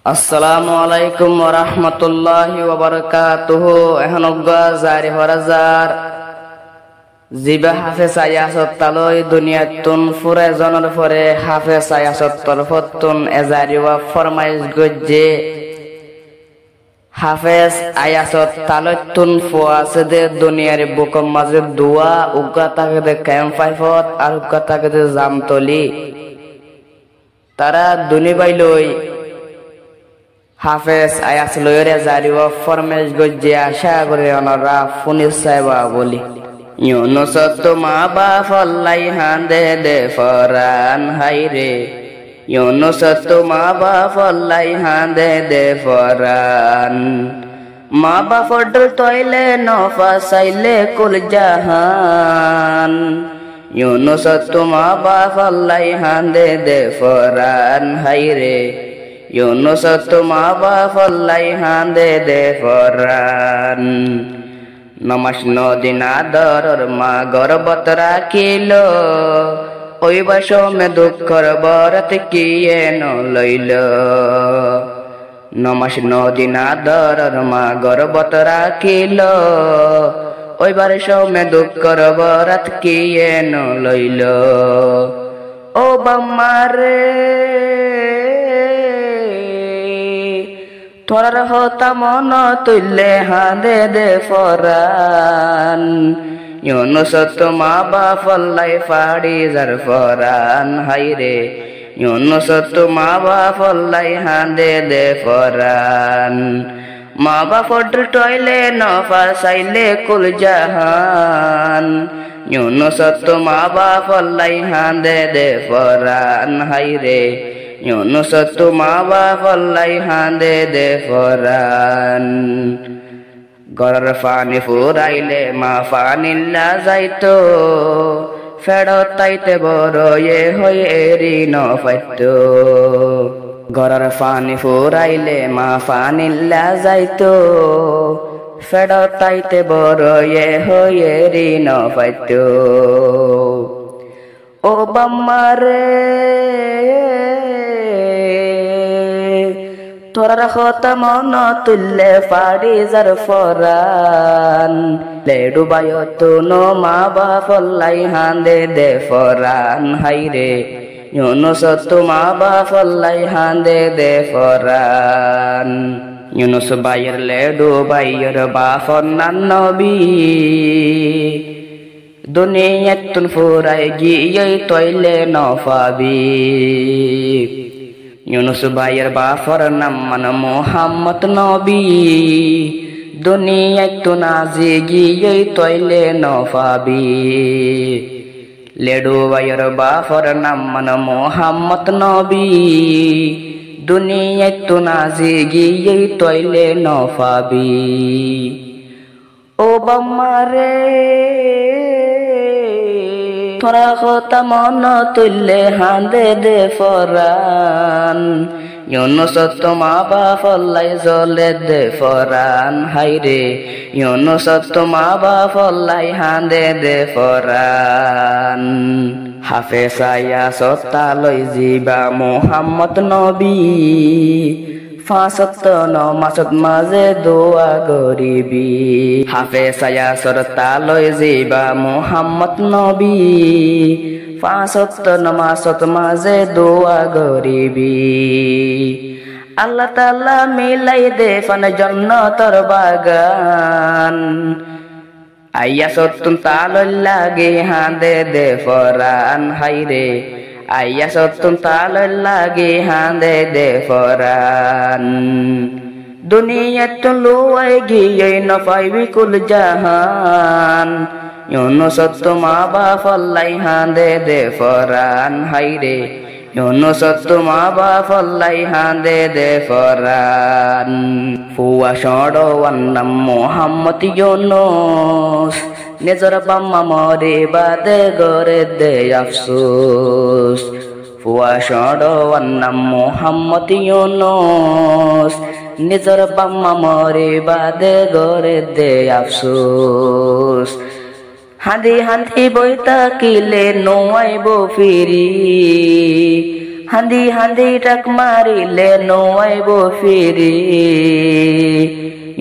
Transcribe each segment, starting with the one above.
আসসালামু আলাইকুম ওয়া রাহমাতুল্লাহি ওয়া বারাকাতুহু। এখন জারি হরাজার জিবা হাফেজ আয়াসত তালই দুনিয়াতুন ফুরে জনের পরে হাফেজ আয়াসত তরফতুন এজারি ওয়া ফরমাইশ গজ্জে হাফেজ আয়াসত তালতুন ফুয়াসে দুনিয়ার বুকম মাঝে দোয়া উগা তাকে দে কায়েম ফাইফত আর উগা তাকে দে জামতলি তারা দুনি বাইলই হাফেজ আয়াস লয়রে জারি ওয়া ফরমাইশ গজ্জে আশা করে ওনারা ফুনিস সাহেবা বলি ইউনুস তোমা বাফল্লাই হান্দে দে ফরান হাইরে ইউনুস তোমা বাফল্লাই হান্দে দে ফরান মা বাফড তইলে নফাসাইলে কুল জাহান ইউনুস তোমা বাফল্লাই হান্দে দে ফরান হাইরে ইউনুস তোমা বাফল্লাই হান্দে দে ফরান নমাস নদিন আদরর মা গর্বত রাখিল ওই বাসমে দুঃখর বরত কিয়ে লইল নমাস নদিন আদরর মা গর্বত রাখিল ওই বাসমে দুঃখর বরত কিয়ে লইল ও বাম্মারে তোরার হতা মন তুললে হাঁদে দে ফরান ইউনুস তোমা বাফল্লাই ফাড়ি যার ফরান হাইরে ইউনুস তোমা বাফল্লাই হাঁদে দে ফরান মা বাফড টয়লে নফাসাইলে কুল জাহান ইউনুস তোমা বাফল্লাই হাঁদে দে ফরান হাইরে ইউনুস তোমা বাফল্লাই হাঁদে দে ফরান গরর ফানি ফুরাইলে মা ফানিল্লা যাইতো ফেরত তাইতে বড় হয়ে ঋণ পাইত গরর ফানি ফুরাইলে মা ফানিল্লা যাইতো ফেরত তাইতে বড় হয়ে ঋণ পাইত ও বাম্মারে তোরার হতা মন তুললে ফাড়ি যার ফরান লেডু বায়তো নো মা বাফল্লাই হাঁদে দে ফরান হাইরে ইউনুস তোমা বাফল্লাই হাঁদে দে ফরান ইউনুস বাইয়ের লেডু বাইয়ের বাফর নবী দুনিয়াতুন ফুরাই গিয়ে তৈলে নফাবি ইউনুস ভাইয়ের বাফর নাম মান মোহাম্মদ নবী দুনিয়াতুন আজি গিয়ে তৈলে নফাবি লেডু ভাইয়ের বাফর নাম মান মোহাম্মদ নবী দুনিয়াতুন আজি গিয়ে তৈলে নফাবি ও বাম্মারে তোরা হতা মন তুললে হাঁদে দে ফরান ইউনুস তোমা বাফল্লাই জলে দে ফরান হাইরে ইউনুস তোমা বাফল্লাই হাঁদে দে ফরান হাফেজ আয়াসত তালই জিবা মোহাম্মদ নবী ফাঁসত নমাসত মাঝে দোয়া গরিবি হাফেজ আয়াসর তালই জিবা মোহাম্মদ নবী ফাঁসত নমাসত মাঝে দোয়া গরিবি আল্লাহ তাআলা মিলাই দে ফান জান্নাতর বাগান আয়াসত তালই লাগে হাঁদে দে ফরান হাইরে আয়াসত তালই লাগে হাঁদে দে ফরান দুনিয়াতুন লুয়াই গিয়ে নফাইবি কুল জাহান ইউনুস তোমা বাফল্লাই হাঁদে দে ফরান হাইরে ইউনুস তোমা বাফল্লাই হাঁদে দে ফরান ফুয়া সড়ওয়ান নাম মোহাম্মদ ইউনুস নিজর বাম্মা মরে বাদে গরে দে আফসোস ফুয়া সড়ওয়ান নাম মোহাম্মদ ইউনুস নিজর বাম্মা মরে বাদে গরে দে আফসোস হাঁদি হাঁদি বইতা কিলে নোয়াইব ফিরি হান্দি হান্দি টাক মারিলে নোয়াইব ফিরি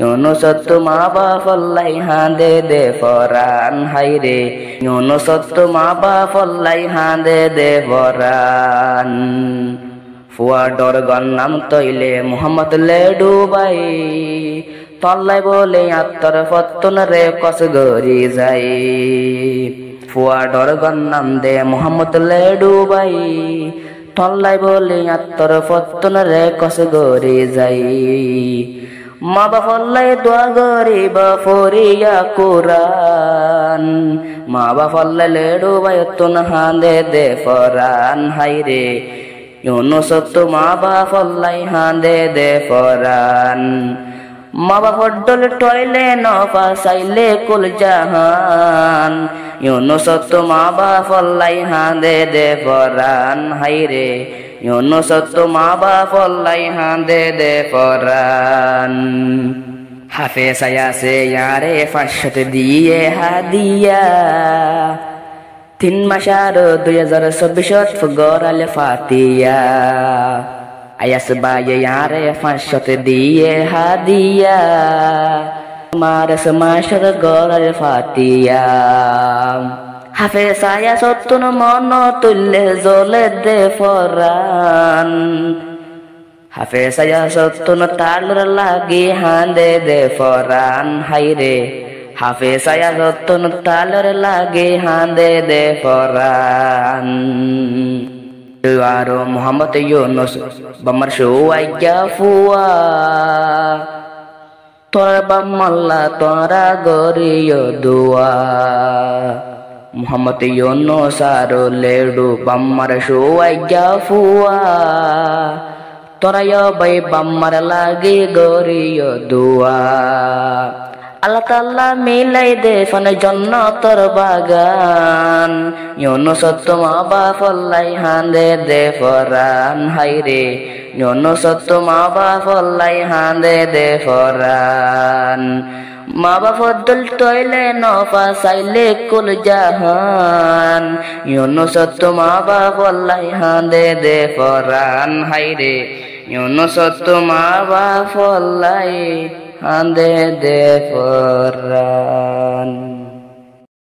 ইউনুসত মা বাফল্লাই হাঁদে দে ফরান হাইরে ইউনুসত মা বাফল্লাই হাঁদে দে ফরান ফুয়া ডর গন্নাম তৈলে মোহাম্মদ লে ডুবাই তল্লাই বলে আত্মর ফত্তন রে কস গরি যাই ফুয়া ডর গন্নাম দে মোহাম্মদ লে ডুবাই তল্লাই বলে আত্মর ফত্তন রে কস গরি যাই মা বাফল্লাই দোয়া গরিব ফরিয়া কুরান মা বাফল্লাই লে ডুবাই তুন হাঁদে দে ফরান হাইরে ইউনুসত মা বাফল্লাই হাঁদে দে ফরান মা বাফডল টয়লে নফা সাইলে কুল জাহান ইউনুসত মা বাফল্লাই হাঁদে দে ফরান হাইরে ইউনুসত মা বাফল্লাই হাঁদে দে ফরান হাফেজ আয়াছে ইয়ারে 500 দিয়ে হাদিয়া 3 মাস আর 2024 গড়ালে ফাতিয়া আয়াস বায়ে ইয়ারে 500 দিয়ে হাদিয়া মারস মাসর গড়ালে ফাতিয়া হাফেজ আয়াস তুন মন তুল্লে জলে দে ফরান হাফেজ আয়াস তুন তালর লাগি হাঁদে দে ফরান হাইরে হাফেজ আয়াস তুন তালর লাগি হাঁদে দে ফরান আরো মোহাম্মদ ইউনুস বামার শুয়াইয়া ফুয়া তোর বাম্মাল্লা তোরা গরিয় দুয়া মোহাম্মদ ইউনুস আরো লেডু বাম্মার শুয়াইয়া ফুয়া তোরা বাই বাম্মার লাগি গরিয় দুয়া আল্লাহ তাআলা মিলাই দে ফন জান্নাতের বাগান ইউনুসত মা বাফল্লাই হাঁদে দে ফরান হাইরে ইউনুসত মা বাফল্লাই হাঁদে দে ফরান মা বাফদল টয়লে নফা সাইলে কুল জাহান ইউনুসত মা বাফল্লাই হাঁদে দে ফরান হাইরে ইউনুসত মা বাফল্লাই হাঁদে দে ফরান।